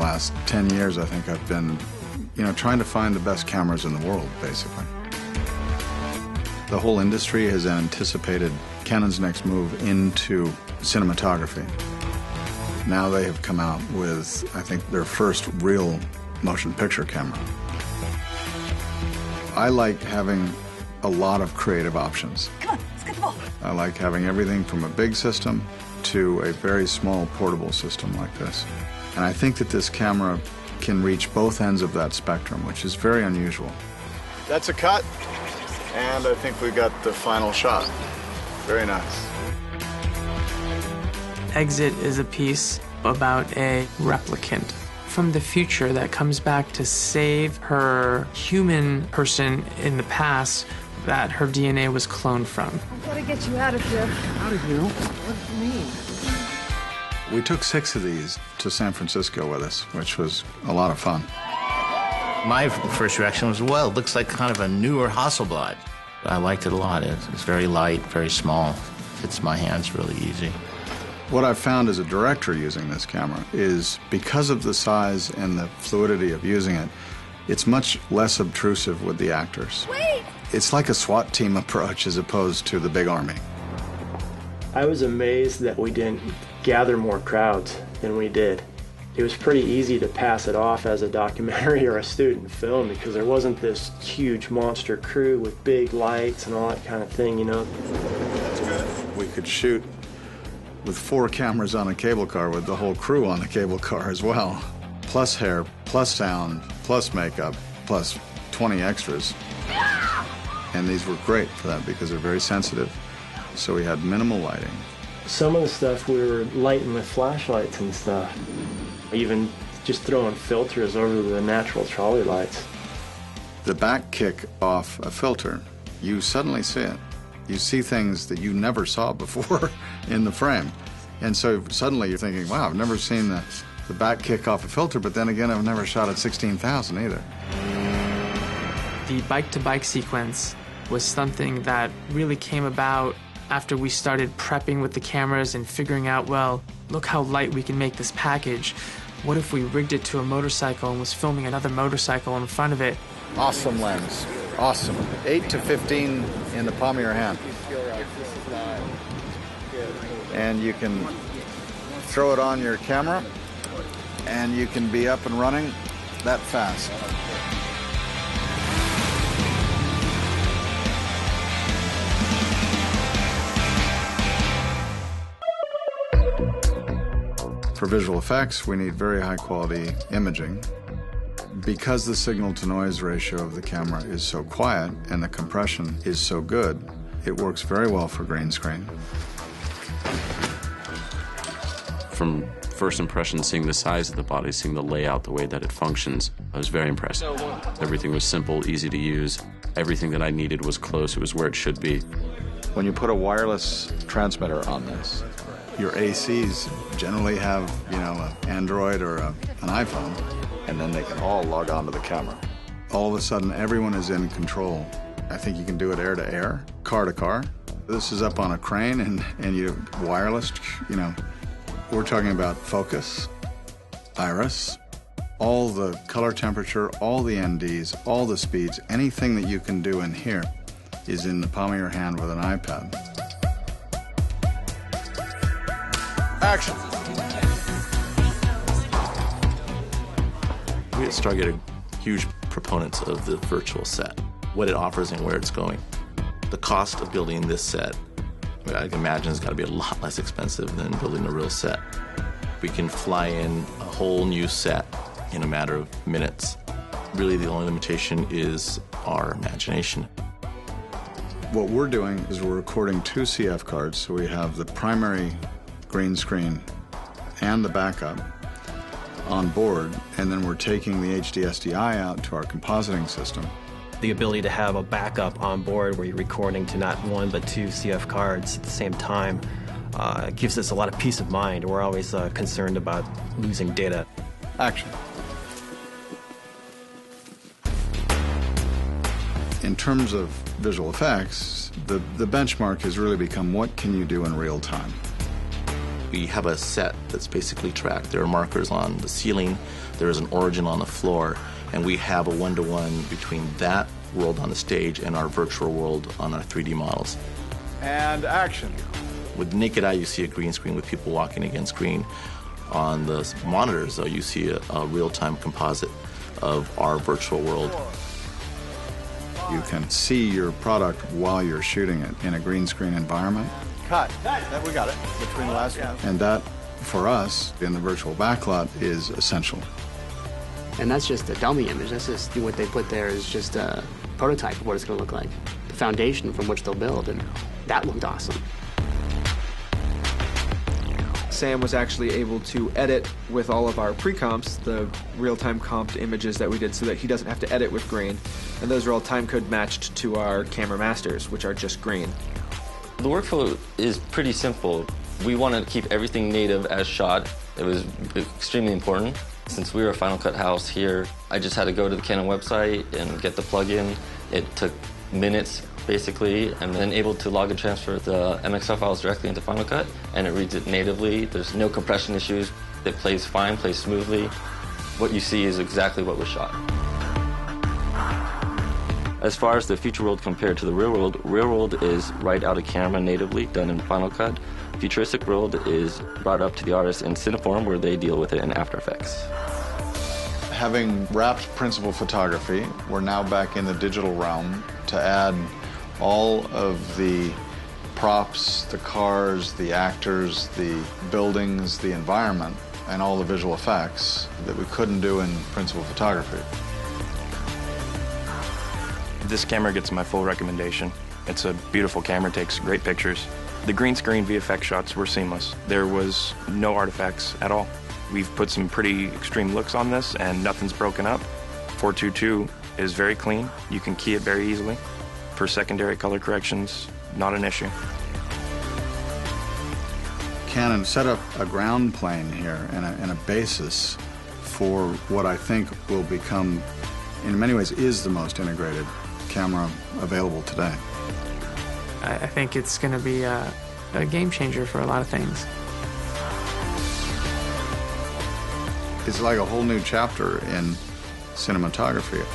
last 10 years, I think I've been, trying to find the best cameras in the world, basically. The whole industry has anticipated Canon's next move into cinematography. Now they have come out with, I think, their first real motion picture camera. I like having a lot of creative options. Come on, let's get the ball. I like having everything from a big system to a very small portable system like this. And I think that this camera can reach both ends of that spectrum, which is very unusual. That's a cut, and I think we got the final shot. Very nice. Exit is a piece about a replicant from the future that comes back to save her human person in the past that her DNA was cloned from. I've got to get you out of here. Out of here? What do you mean? We took 6 of these to San Francisco with us, which was a lot of fun. My first reaction was, well, it looks like kind of a newer Hasselblad. I liked it a lot. It's very light, very small. Fits my hands really easy. What I've found as a director using this camera is because of the size and the fluidity of using it, it's much less obtrusive with the actors. Wait! It's like a SWAT team approach as opposed to the big army. I was amazed that we didn't gather more crowds than we did. It was pretty easy to pass it off as a documentary or a student film because there wasn't this huge monster crew with big lights and all that kind of thing, We could shoot with 4 cameras on a cable car with the whole crew on the cable car as well. Plus hair, plus sound, plus makeup, plus 20 extras. And these were great for that because they're very sensitive. So we had minimal lighting. Some of the stuff we were lighting with flashlights and stuff. Even just throwing filters over the natural trolley lights. The back kick off a filter, you suddenly see it. You see things that you never saw before in the frame. And so suddenly you're thinking, wow, I've never seen the back kick off a filter, but then again, I've never shot at 16,000 either. The bike-to-bike sequence was something that really came about after we started prepping with the cameras and figuring out, well, look how light we can make this package. What if we rigged it to a motorcycle and was filming another motorcycle in front of it? Awesome lens, awesome. 8 to 15 in the palm of your hand. And you can throw it on your camera, and you can be up and running that fast. For visual effects, we need very high quality imaging. Because the signal-to-noise ratio of the camera is so quiet and the compression is so good, it works very well for green screen. From first impression, seeing the size of the body, seeing the layout, the way that it functions, I was very impressed. Everything was simple, easy to use. Everything that I needed was close. It was where it should be. When you put a wireless transmitter on this, your ACs generally have, an Android or an iPhone, and then they can all log on to the camera. All of a sudden, everyone is in control. I think you can do it air to air, car to car. This is up on a crane, and you wireless, We're talking about focus, iris, all the color temperature, all the NDs, all the speeds, anything that you can do in here is in the palm of your hand with an iPad. Action. We at Stargate are huge proponents of the virtual set, what it offers and where it's going. The cost of building this set, I can imagine it's got to be a lot less expensive than building a real set. We can fly in a whole new set in a matter of minutes. Really, the only limitation is our imagination. What we're doing is we're recording 2 CF cards, so we have the primary green screen and the backup on board, and then we're taking the HD SDI out to our compositing system. The ability to have a backup on board where you're recording to not 1 but 2 CF cards at the same time gives us a lot of peace of mind. We're always concerned about losing data. Action. In terms of visual effects, the benchmark has really become what can you do in real time? We have a set that's basically tracked. There are markers on the ceiling, there is an origin on the floor, and we have a one-to-one between that world on the stage and our virtual world on our 3D models. And action. With the naked eye, you see a green screen with people walking against green. On the monitors, though, you see a real-time composite of our virtual world. You can see your product while you're shooting it in a green screen environment. Cut. We got it. Between the last one. And that, for us, in the virtual backlot, is essential. And that's just a dummy image. That's just what they put there is just a prototype of what it's going to look like. The foundation from which they'll build, and that looked awesome. Sam was actually able to edit with all of our pre-comps, the real-time comped images that we did, so that he doesn't have to edit with green. And those are all timecode matched to our camera masters, which are just green. The workflow is pretty simple. We want to keep everything native as shot. It was extremely important. Since we were a Final Cut house here, I just had to go to the Canon website and get the plugin. It took minutes, basically, and then able to log and transfer the MXR files directly into Final Cut, and it reads it natively. There's no compression issues. It plays fine, plays smoothly. What you see is exactly what was shot. As far as the future world compared to the real world is right out of camera natively, done in Final Cut. Futuristic world is brought up to the artist in Cineform, where they deal with it in After Effects. Having wrapped principal photography, we're now back in the digital realm to add all of the props, the cars, the actors, the buildings, the environment, and all the visual effects that we couldn't do in principal photography. This camera gets my full recommendation. It's a beautiful camera, takes great pictures. The green screen VFX shots were seamless. There was no artifacts at all. We've put some pretty extreme looks on this and nothing's broken up. 422 is very clean. You can key it very easily. For secondary color corrections, not an issue. Canon set up a ground plane here and a basis for what I think will become, in many ways, is the most integrated camera available today. I think it's going to be a game changer for a lot of things. It's like a whole new chapter in cinematography.